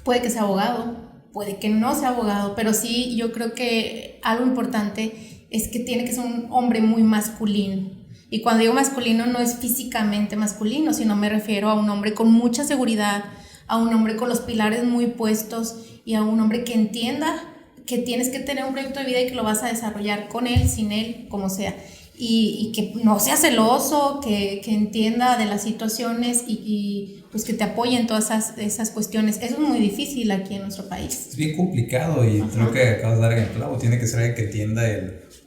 Puede que sea abogado, puede que no sea abogado, pero sí, yo creo que algo importante es que tiene que ser un hombre muy masculino. Y cuando digo masculino no es físicamente masculino, sino me refiero a un hombre con mucha seguridad, a un hombre con los pilares muy puestos y a un hombre que entienda que tienes que tener un proyecto de vida y que lo vas a desarrollar con él, sin él, como sea. Y que no sea celoso, que entienda de las situaciones y pues que te apoye en todas esas cuestiones. Eso es muy difícil aquí en nuestro país. Es bien complicado y creo que acabas de dar en el clavo. Tiene que ser alguien que entienda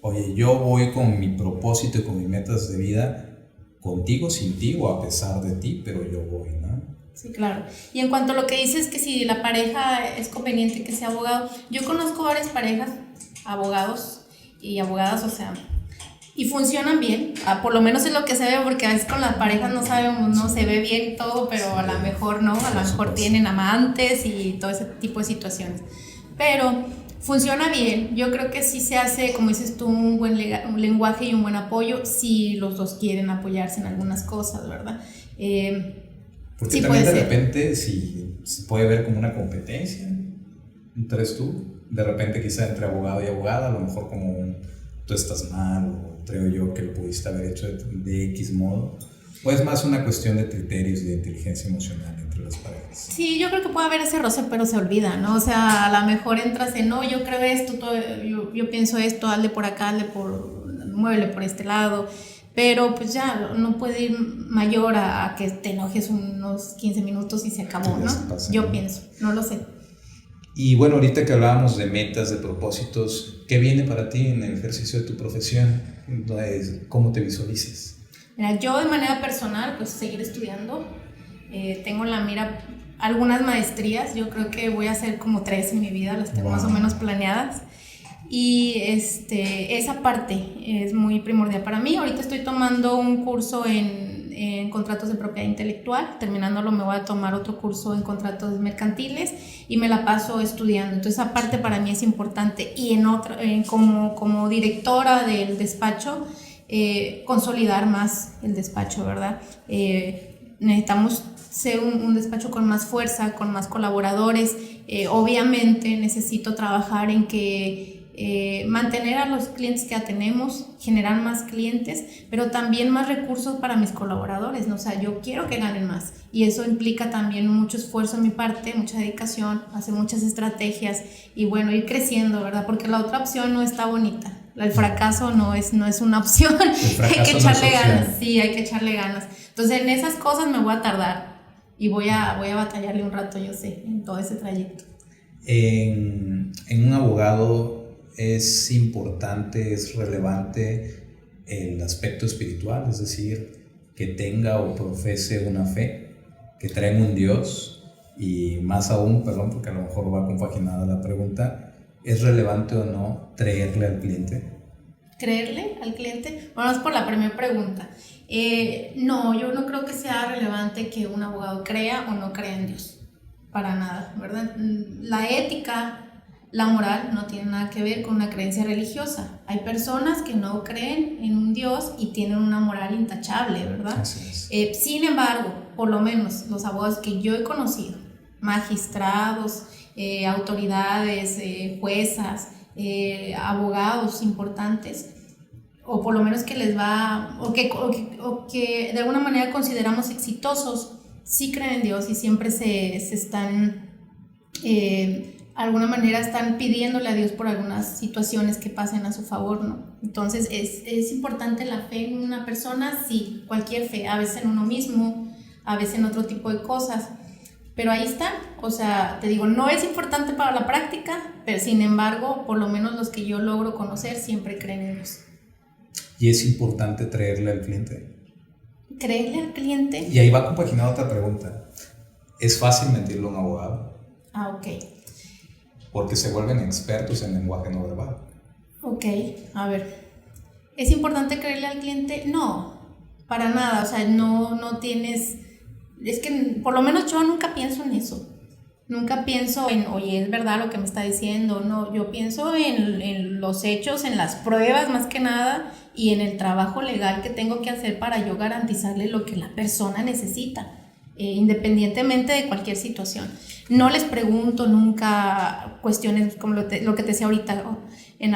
oye, yo voy con mi propósito y con mis metas de vida, contigo, sin ti o a pesar de ti, pero yo voy, ¿no? Sí, claro. Y en cuanto a lo que dices, que si la pareja es conveniente que sea abogado, yo conozco varias parejas, abogados y abogadas, o sea, y funcionan bien, por lo menos es lo que se ve, porque a veces con las parejas no sabemos, no se ve bien todo, pero a lo mejor no, a lo mejor tienen amantes y todo ese tipo de situaciones. Pero funciona bien, yo creo que sí se hace, como dices tú, un buen un lenguaje y un buen apoyo, si los dos quieren apoyarse en algunas cosas, ¿verdad? Porque Sí, también puede de ser. repente si se puede ver como una competencia entre tú, de repente quizá entre abogado y abogada, a lo mejor como tú estás mal o creo yo que lo pudiste haber hecho de X modo, o es más una cuestión de criterios y de inteligencia emocional entre las parejas. Sí, yo creo que puede haber ese roce, pero se olvida, ¿no? O sea, a lo mejor entras en, no, yo creo esto, yo pienso esto, hazle por acá, muévele por este lado, pero pues ya no puede ir mayor a que te enojes unos 15 minutos y se acabó, Que ya ¿no? se pasa, Yo ¿no? pienso, no lo sé. Y bueno, ahorita que hablábamos de metas, de propósitos, ¿qué viene para ti en el ejercicio de tu profesión? ¿Cómo te visualizas? Mira, yo de manera personal, pues seguir estudiando. Tengo en la mira algunas maestrías. Yo creo que voy a hacer como 3 en mi vida, las tengo más o menos planeadas. Y esa parte es muy primordial para mí. Ahorita estoy tomando un curso en contratos de propiedad intelectual. Terminándolo me voy a tomar otro curso en contratos mercantiles y me la paso estudiando. Entonces esa parte para mí es importante. Y como directora del despacho, consolidar más el despacho, ¿verdad? Necesitamos ser un despacho con más fuerza, con más colaboradores. Obviamente necesito trabajar en que mantener a los clientes que ya tenemos, generar más clientes, pero también más recursos para mis colaboradores, ¿no? O sea, yo quiero que ganen más y eso implica también mucho esfuerzo en mi parte, mucha dedicación, hacer muchas estrategias y bueno, ir creciendo, ¿verdad? Porque la otra opción no está bonita. El fracaso no es una opción. Hay que echarle ganas, sí, hay que echarle ganas. Entonces en esas cosas me voy a tardar y voy a batallarle un rato, yo sé, en todo ese trayecto. En un abogado es importante, es relevante el aspecto espiritual, es decir, que tenga o profese una fe, que crea en un Dios, y más aún, perdón, porque a lo mejor va compaginada la pregunta, ¿es relevante o no creerle al cliente? ¿Creerle al cliente? Bueno, es por la primera pregunta. No, yo no creo que sea relevante que un abogado crea o no crea en Dios, para nada, ¿verdad? La ética, la moral no tiene nada que ver con una creencia religiosa. Hay personas que no creen en un Dios y tienen una moral intachable, ¿verdad? Así es. Sin embargo, por lo menos los abogados que yo he conocido, magistrados, autoridades, juezas, abogados importantes, o por lo menos que les va, o que de alguna manera consideramos exitosos, sí creen en Dios y siempre se están, alguna manera están pidiéndole a Dios por algunas situaciones que pasen a su favor, ¿no? Entonces es importante la fe en una persona, sí, cualquier fe, a veces en uno mismo, a veces en otro tipo de cosas, pero ahí está, o sea, te digo, no es importante para la práctica, pero sin embargo, por lo menos los que yo logro conocer siempre creen en Dios. Y es importante creerle al cliente. ¿Creerle al cliente? Y ahí va compaginada otra pregunta. ¿Es fácil mentirle a un abogado? Ah, ok. Porque se vuelven expertos en lenguaje no verbal. Ok, a ver. ¿Es importante creerle al cliente? No, para nada, o sea, no tienes... Es que por lo menos yo nunca pienso en eso. Nunca pienso en, oye, es verdad lo que me está diciendo. No, yo pienso en los hechos, en las pruebas más que nada y en el trabajo legal que tengo que hacer para yo garantizarle lo que la persona necesita, independientemente de cualquier situación. No les pregunto nunca cuestiones como lo que te decía ahorita,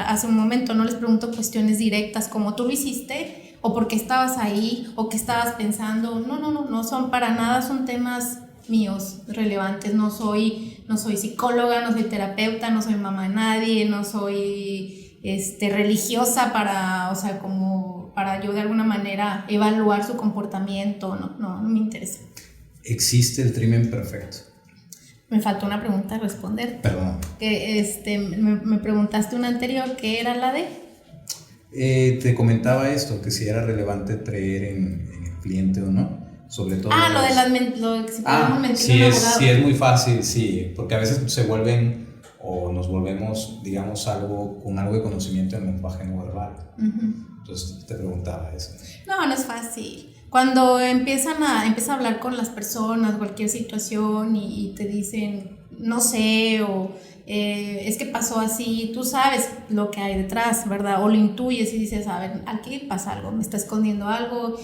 hace un momento, no les pregunto cuestiones directas como tú lo hiciste o por qué estabas ahí o qué estabas pensando. No son para nada, son temas míos relevantes. No soy psicóloga, no soy terapeuta, no soy mamá de nadie, no soy religiosa como para yo de alguna manera evaluar su comportamiento. No me interesa. ¿Existe el crimen perfecto? Me faltó una pregunta a responder. Perdón. Me preguntaste una anterior, ¿qué era la de? Te comentaba esto, que si era relevante creer en el cliente o no, sobre todo... Lo que si podemos mentir a un abogado. Sí, es muy fácil, sí, porque a veces se vuelven o nos volvemos, digamos, con algo de conocimiento en lenguaje no verbal. Uh-huh. Entonces te preguntaba eso. No es fácil. Cuando empiezas a hablar con las personas, cualquier situación y te dicen, no sé, o es que pasó así, tú sabes lo que hay detrás, ¿verdad? O lo intuyes y dices, a ver, aquí pasa algo, me está escondiendo algo.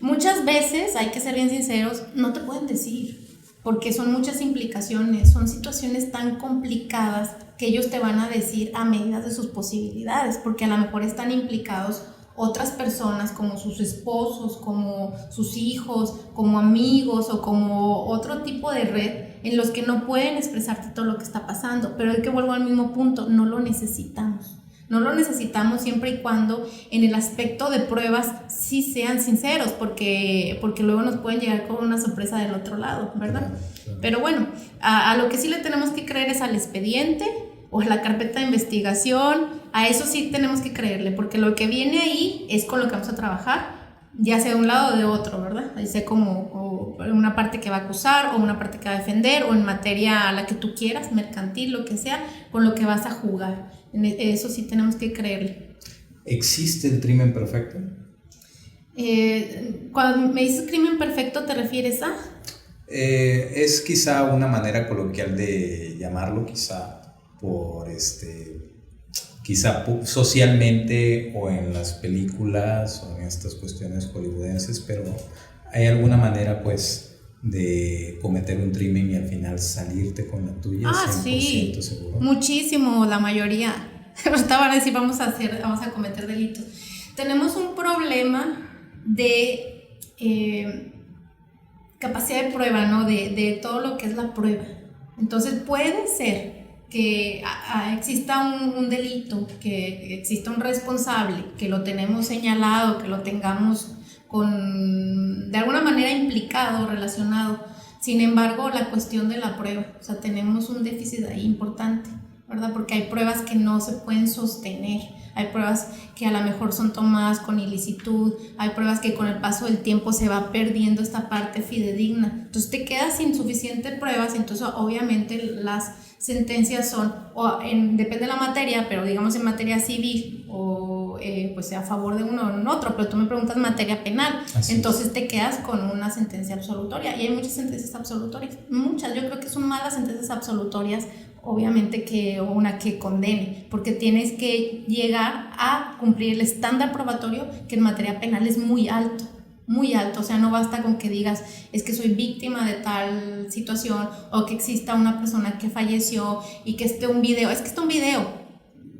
Muchas veces, hay que ser bien sinceros, no te pueden decir, porque son muchas implicaciones, son situaciones tan complicadas que ellos te van a decir a medida de sus posibilidades, porque a lo mejor están implicados otras personas como sus esposos, como sus hijos, como amigos o como otro tipo de red en los que no pueden expresarte todo lo que está pasando. Pero es que vuelvo al mismo punto, no lo necesitamos. No lo necesitamos siempre y cuando en el aspecto de pruebas sí sean sinceros, porque luego nos pueden llegar con una sorpresa del otro lado, ¿verdad? Claro. Pero bueno, a lo que sí le tenemos que creer es al expediente o a la carpeta de investigación. A eso sí tenemos que creerle, porque lo que viene ahí es con lo que vamos a trabajar, ya sea de un lado o de otro, ¿verdad? Ya sea como una parte que va a acusar o una parte que va a defender, o en materia a la que tú quieras, mercantil, lo que sea, con lo que vas a jugar. Eso sí tenemos que creerle. ¿Existe el crimen perfecto? Cuando me dices crimen perfecto, ¿te refieres a? Es quizá una manera coloquial de llamarlo, quizá socialmente o en las películas o en estas cuestiones hollywoodenses, pero hay alguna manera pues de cometer un crimen y al final salirte con la tuya 100% sí, seguro. Muchísimo, la mayoría. Ahorita van a decir vamos a cometer delitos. Tenemos un problema de capacidad de prueba, ¿no? De todo lo que es la prueba. Entonces puede ser que exista un delito, que exista un responsable, que lo tenemos señalado, que lo tengamos de alguna manera implicado, relacionado. Sin embargo, la cuestión de la prueba, o sea, tenemos un déficit ahí importante, ¿verdad? Porque hay pruebas que no se pueden sostener, hay pruebas que a lo mejor son tomadas con ilicitud, hay pruebas que con el paso del tiempo se va perdiendo esta parte fidedigna. Entonces te quedas sin suficientes pruebas, entonces obviamente las sentencias son, depende de la materia, pero digamos en materia civil o pues sea a favor de uno o en otro, pero tú me preguntas materia penal, entonces te quedas con una sentencia absolutoria, y hay muchas sentencias absolutorias, muchas, yo creo que son malas sentencias absolutorias, obviamente, que una que condene, porque tienes que llegar a cumplir el estándar probatorio, que en materia penal es muy alto, o sea, no basta con que digas es que soy víctima de tal situación, o que exista una persona que falleció y que esté un video,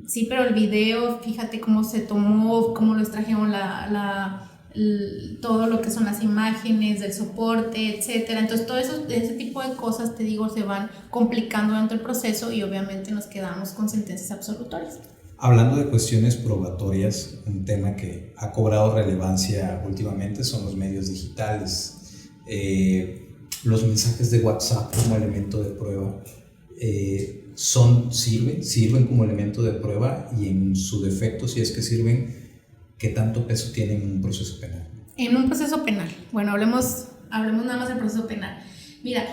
sí, pero el video, fíjate cómo se tomó, cómo lo extrajeron todo lo que son las imágenes del soporte, etcétera. Entonces todo ese tipo de cosas, te digo, se van complicando durante el proceso y obviamente nos quedamos con sentencias absolutorias. Hablando de cuestiones probatorias, un tema que ha cobrado relevancia últimamente son los medios digitales. Los mensajes de WhatsApp como elemento de prueba sirven como elemento de prueba, y en su defecto, si es que sirven, ¿qué tanto peso tienen en un proceso penal? En un proceso penal, bueno, hablemos nada más del proceso penal. Mira,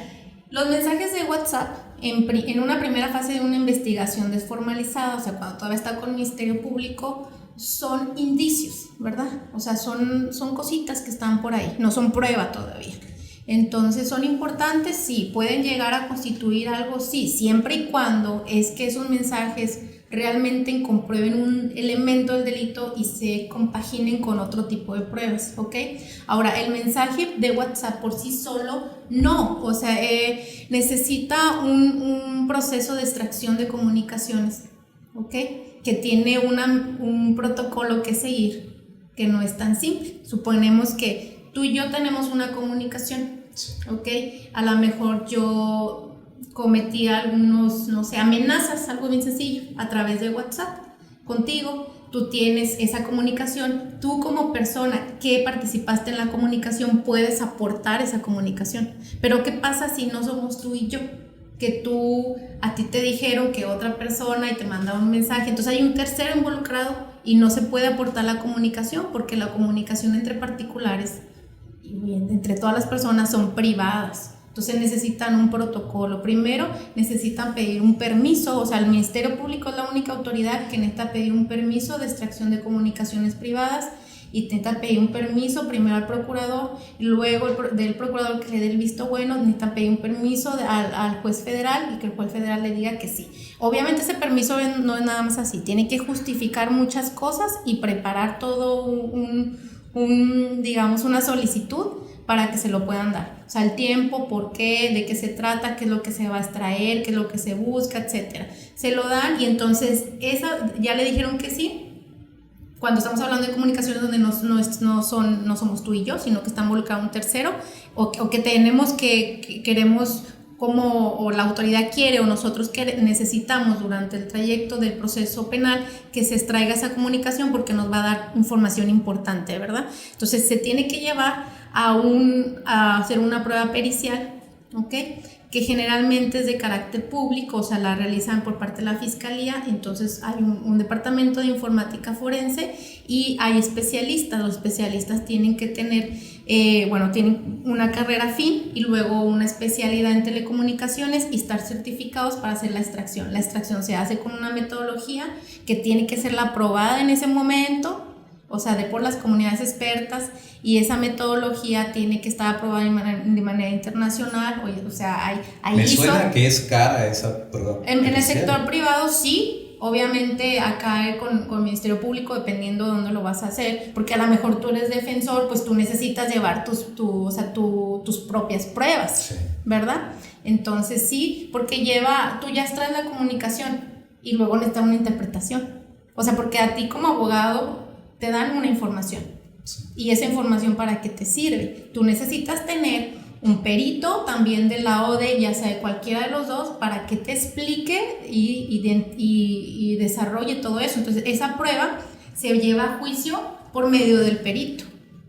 los mensajes de WhatsApp en una primera fase de una investigación desformalizada, o sea, cuando todavía está con el Ministerio Público, son indicios, ¿verdad? O sea, son cositas que están por ahí, no son prueba todavía. Entonces, ¿son importantes? Sí. ¿Pueden llegar a constituir algo? Sí, siempre y cuando es que esos mensajes realmente comprueben un elemento del delito y se compaginen con otro tipo de pruebas, ¿ok? Ahora, el mensaje de WhatsApp por sí solo, no, o sea, necesita un proceso de extracción de comunicaciones, ¿ok? Que tiene un protocolo que seguir, que no es tan simple. Suponemos que tú y yo tenemos una comunicación, ¿ok? A lo mejor yo cometí algunos, no sé, amenazas, algo bien sencillo, a través de WhatsApp contigo. Tú tienes esa comunicación, tú como persona que participaste en la comunicación puedes aportar esa comunicación. Pero ¿qué pasa si no somos tú y yo? Que a ti te dijeron que otra persona y te mandaron un mensaje, entonces hay un tercero involucrado y no se puede aportar la comunicación, porque la comunicación entre particulares y entre todas las personas son privadas. Entonces necesitan un protocolo. Primero necesitan pedir un permiso, o sea, el Ministerio Público es la única autoridad que necesita pedir un permiso de extracción de comunicaciones privadas, y necesitan pedir un permiso primero al procurador, y luego del procurador que le dé el visto bueno, necesitan pedir un permiso al juez federal y que el juez federal le diga que sí. Obviamente ese permiso no es nada más así, tiene que justificar muchas cosas y preparar todo digamos, una solicitud para que se lo puedan dar. O sea, el tiempo, por qué, de qué se trata, qué es lo que se va a extraer, qué es lo que se busca, etcétera. Se lo dan y entonces ya le dijeron que sí. Cuando estamos hablando de comunicaciones donde no somos tú y yo, sino que está involucrado un tercero, o que queremos o la autoridad quiere o nosotros necesitamos durante el trayecto del proceso penal que se extraiga esa comunicación porque nos va a dar información importante, ¿verdad? Entonces se tiene que llevar a hacer una prueba pericial, ¿ok? Que generalmente es de carácter público, o sea, la realizan por parte de la Fiscalía, entonces hay un departamento de informática forense y hay especialistas. Los especialistas tienen que tener, tienen una carrera afín y luego una especialidad en telecomunicaciones y estar certificados para hacer la extracción. La extracción se hace con una metodología que tiene que ser la aprobada en ese momento, o sea, por las comunidades expertas, y esa metodología tiene que estar aprobada de manera internacional. O sea, hay Me suena que es cara esa prueba. En el sector privado sí, obviamente acá con el Ministerio Público, dependiendo de dónde lo vas a hacer, porque a lo mejor tú eres defensor, pues tú necesitas llevar tus propias pruebas, sí, ¿verdad? Entonces sí, porque tú ya extraes la comunicación y luego necesitas una interpretación. O sea, porque a ti como abogado te dan una información, sí, y esa información ¿para qué te sirve? Tú necesitas tener un perito también del lado ya sea de cualquiera de los dos, para que te explique y desarrolle todo eso. Entonces esa prueba se lleva a juicio por medio del perito.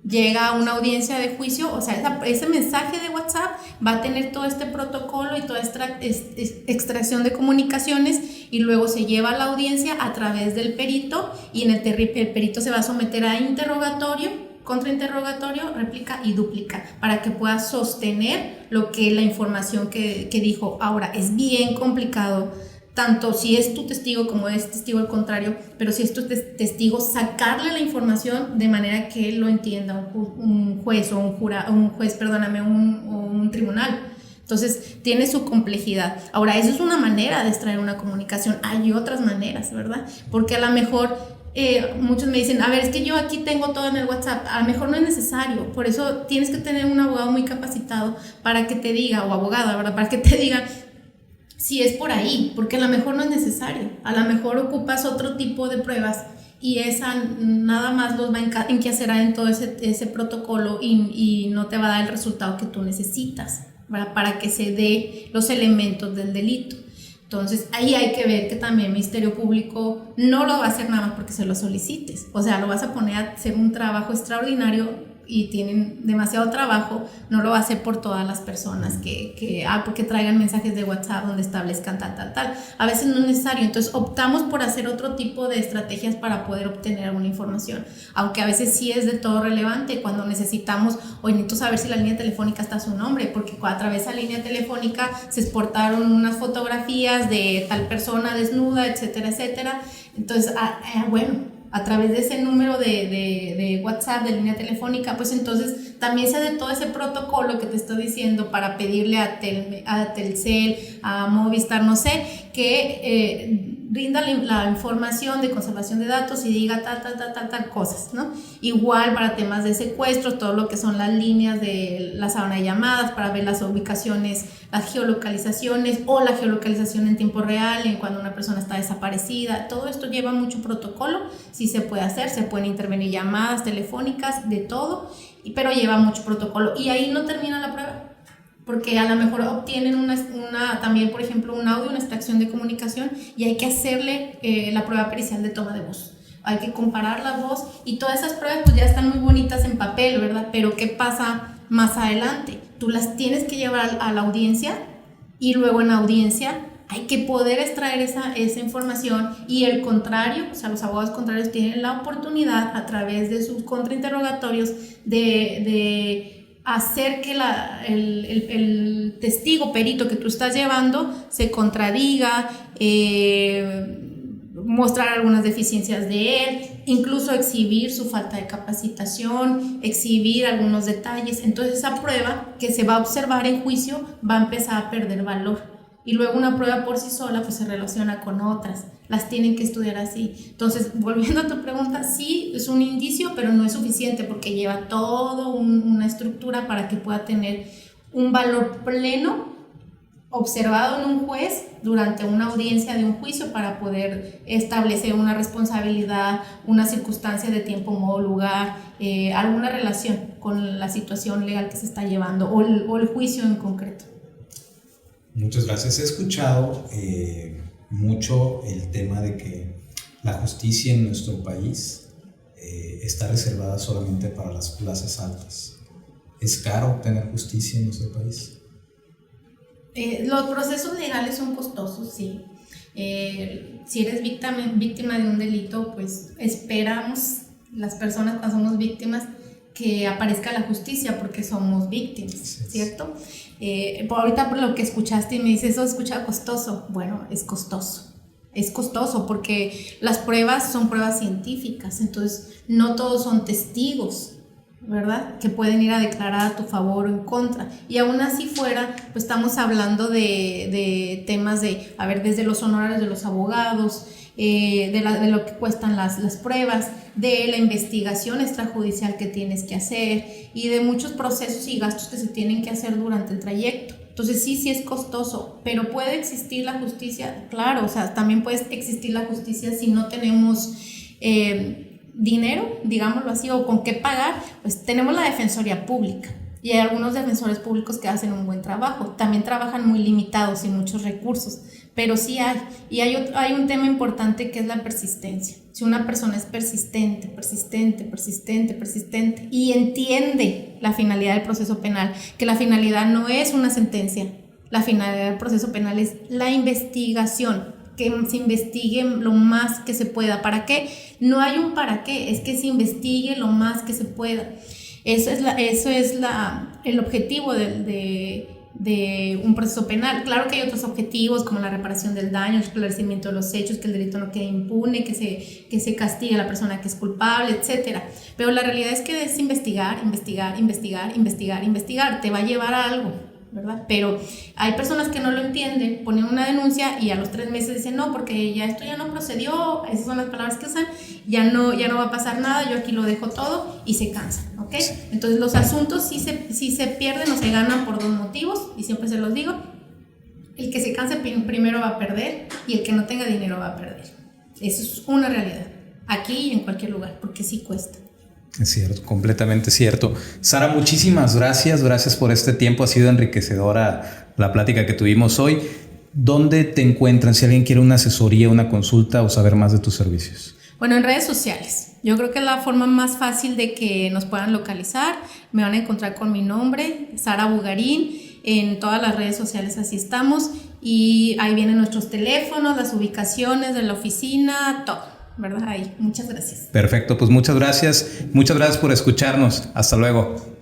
Llega a una audiencia de juicio, o sea, ese mensaje de WhatsApp va a tener todo este protocolo y toda esta extracción de comunicaciones, y luego se lleva a la audiencia a través del perito, y el perito se va a someter a interrogatorio, contrainterrogatorio, réplica y dúplica, para que pueda sostener la información que dijo. Ahora, es bien complicado, tanto si es tu testigo como es testigo el contrario, pero si es tu testigo, sacarle la información de manera que él lo entienda, un juez o un tribunal. Entonces tiene su complejidad. Ahora, eso es una manera de extraer una comunicación, hay otras maneras, ¿verdad? Porque a lo mejor muchos me dicen, a ver, es que yo aquí tengo todo en el WhatsApp. A lo mejor no es necesario, por eso tienes que tener un abogado muy capacitado para que te diga, o abogada, ¿verdad? Para que te diga si es por ahí, porque a lo mejor no es necesario, a lo mejor ocupas otro tipo de pruebas y esa nada más los va a encaserar en todo ese protocolo y no te va a dar el resultado que tú necesitas, ¿verdad? Para que se dé los elementos del delito. Entonces ahí hay que ver que también el Ministerio Público no lo va a hacer nada más porque se lo solicites, o sea, lo vas a poner a hacer un trabajo extraordinario y tienen demasiado trabajo, no lo va a hacer por todas las personas porque traigan mensajes de WhatsApp donde establezcan tal. A veces no es necesario, entonces optamos por hacer otro tipo de estrategias para poder obtener alguna información, aunque a veces sí es de todo relevante cuando necesitamos, o necesito saber si la línea telefónica está a su nombre, porque a través de esa línea telefónica se exportaron unas fotografías de tal persona desnuda, etcétera. Entonces, a través de ese número de WhatsApp, de línea telefónica, pues entonces también se hace todo ese protocolo que te estoy diciendo para pedirle a Telcel, a Movistar, no sé, que brinda la información de conservación de datos y diga tal cosas, ¿no? Igual para temas de secuestro, todo lo que son las líneas de la sábana de llamadas para ver las ubicaciones, las geolocalizaciones o la geolocalización en tiempo real en cuando una persona está desaparecida. Todo esto lleva mucho protocolo, sí se puede hacer, se pueden intervenir llamadas telefónicas, de todo, pero lleva mucho protocolo y ahí no termina la prueba. Porque a lo mejor obtienen también, por ejemplo, un audio, una extracción de comunicación, y hay que hacerle la prueba pericial de toma de voz. Hay que comparar la voz y todas esas pruebas pues ya están muy bonitas en papel, ¿verdad? Pero ¿qué pasa más adelante? Tú las tienes que llevar a la audiencia y luego en la audiencia hay que poder extraer esa información, y el contrario, o sea, los abogados contrarios tienen la oportunidad a través de sus contrainterrogatorios de hacer que el testigo perito que tú estás llevando se contradiga, mostrar algunas deficiencias de él, incluso exhibir su falta de capacitación, exhibir algunos detalles. Entonces esa prueba que se va a observar en juicio va a empezar a perder valor. Y luego una prueba por sí sola pues se relaciona con otras, las tienen que estudiar así. Entonces, volviendo a tu pregunta, sí es un indicio, pero no es suficiente porque lleva toda una estructura para que pueda tener un valor pleno observado en un juez durante una audiencia de un juicio para poder establecer una responsabilidad, una circunstancia de tiempo, modo, lugar, alguna relación con la situación legal que se está llevando o el juicio en concreto. Muchas gracias. He escuchado mucho el tema de que la justicia en nuestro país está reservada solamente para las clases altas. ¿Es caro obtener justicia en nuestro país? Los procesos legales son costosos, sí. Si eres víctima de un delito, pues esperamos las personas cuando somos víctimas que aparezca la justicia porque somos víctimas, ¿cierto? Ahorita por lo que escuchaste y me dices, eso escucha costoso. Bueno, es costoso porque las pruebas son pruebas científicas, entonces no todos son testigos, ¿verdad? Que pueden ir a declarar a tu favor o en contra. Y aún así fuera, pues estamos hablando de temas de, a ver, desde los honorarios de los abogados, de lo que cuestan las pruebas, de la investigación extrajudicial que tienes que hacer y de muchos procesos y gastos que se tienen que hacer durante el trayecto. Entonces sí es costoso, pero ¿puede existir la justicia? Claro, o sea, también puede existir la justicia si no tenemos dinero, digámoslo así, o con qué pagar. Pues tenemos la Defensoría Pública y hay algunos defensores públicos que hacen un buen trabajo, también trabajan muy limitados y muchos recursos, pero sí hay. Y hay un tema importante que es la persistencia. Si una persona es persistente y entiende la finalidad del proceso penal, que la finalidad no es una sentencia, la finalidad del proceso penal es la investigación, que se investigue lo más que se pueda. ¿Para qué? No hay un para qué, es que se investigue lo más que se pueda. Eso es el objetivo de un proceso penal. Claro que hay otros objetivos como la reparación del daño, el esclarecimiento de los hechos, que el delito no quede impune, que se castigue a la persona que es culpable, etc. Pero la realidad es que es investigar, te va a llevar a algo, ¿verdad? Pero hay personas que no lo entienden, ponen una denuncia y a los 3 meses dicen no, porque esto ya no procedió, esas son las palabras que usan, ya no va a pasar nada, yo aquí lo dejo todo, y se cansan, ¿ok? Entonces los asuntos sí se pierden o se ganan por 2 motivos, y siempre se los digo: el que se canse primero va a perder y el que no tenga dinero va a perder. Eso es una realidad, aquí y en cualquier lugar, porque sí cuesta. Es cierto, completamente cierto. Sara, muchísimas gracias por este tiempo, ha sido enriquecedora la plática que tuvimos hoy. ¿Dónde te encuentran si alguien quiere una asesoría, una consulta o saber más de tus servicios? Bueno, en redes sociales. Yo creo que es la forma más fácil de que nos puedan localizar. Me van a encontrar con mi nombre, Sara Bugarín, en todas las redes sociales, así estamos. Y ahí vienen nuestros teléfonos, las ubicaciones de la oficina, todo, ¿verdad? Ahí. Muchas gracias. Perfecto, pues muchas gracias por escucharnos. Hasta luego.